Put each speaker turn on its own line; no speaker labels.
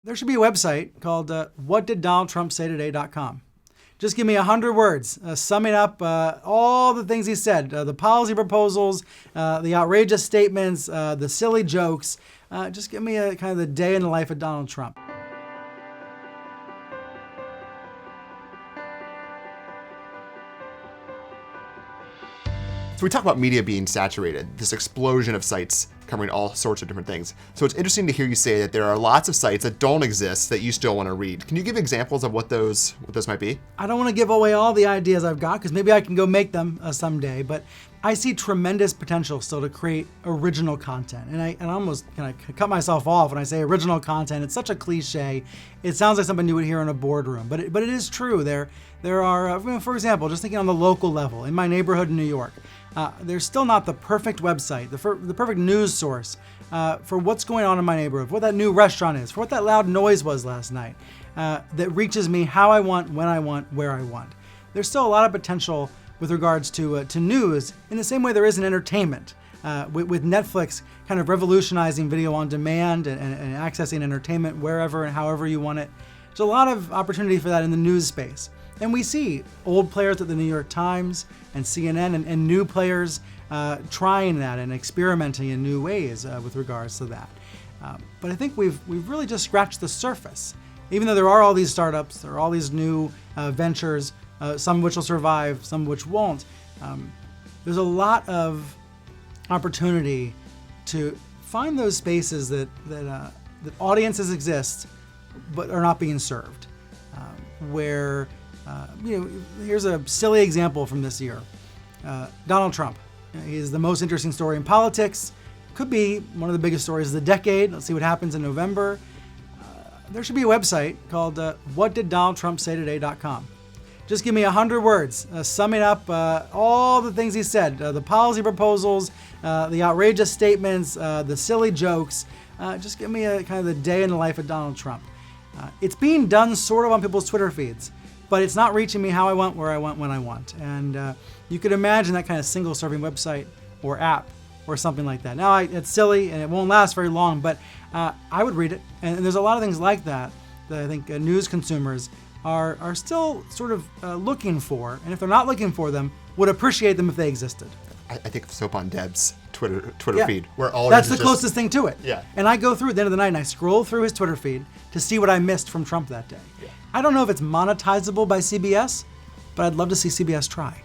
There should be a website called whatdidDonaldTrumpSayToday.com. Just give me 100 words, summing up all the things he said, the policy proposals, the outrageous statements, the silly jokes. Just give me a kind of the day in the life of Donald Trump.
So we talk about media being saturated, this explosion of sites covering all sorts of different things. So it's interesting to hear you say that there are lots of sites that don't exist that you still want to read. Can you give examples of what those might be?
I don't want to give away all the ideas I've got because maybe I can go make them someday, but I see tremendous potential still to create original content. And I almost kind of cut myself off when I say original content. It's such a cliche. It sounds like something you would hear in a boardroom, but it is true. There are, for example, just thinking on the local level, in my neighborhood in New York, there's still not the perfect website, the perfect news source for what's going on in my neighborhood, for what that new restaurant is, for what that loud noise was last night, that reaches me how I want, when I want, where I want. There's still a lot of potential with regards to news in the same way there is in entertainment, with Netflix kind of revolutionizing video on demand and accessing entertainment wherever and however you want it. There's a lot of opportunity for that in the news space. And we see old players at the New York Times and CNN and new players trying that and experimenting in new ways with regards to that. But I think we've really just scratched the surface. Even though there are all these startups, there are all these new ventures, some of which will survive, some of which won't. There's a lot of opportunity to find those spaces that audiences exist but are not being served, where here's a silly example from this year. Donald Trump. He's the most interesting story in politics. Could be one of the biggest stories of the decade. Let's see what happens in November. There should be a website called whatdidDonaldTrumpSayToday.com. Just give me 100 words, summing up all the things he said, the policy proposals, the outrageous statements, the silly jokes. Just give me a kind of the day in the life of Donald Trump. It's being done sort of on people's Twitter feeds, but it's not reaching me how I want, where I want, when I want. And you could imagine that kind of single-serving website or app or something like that. Now, it's silly and it won't last very long, but I would read it. And there's a lot of things like that I think news consumers are still sort of looking for. And if they're not looking for them, would appreciate them if they existed.
I think of Soap on Deb's Twitter feed, where all
that's the closest thing to it.
Yeah.
And I go through at the end of the night and I scroll through his Twitter feed to see what I missed from Trump that day.
Yeah.
I don't know if it's monetizable by CBS, but I'd love to see CBS try.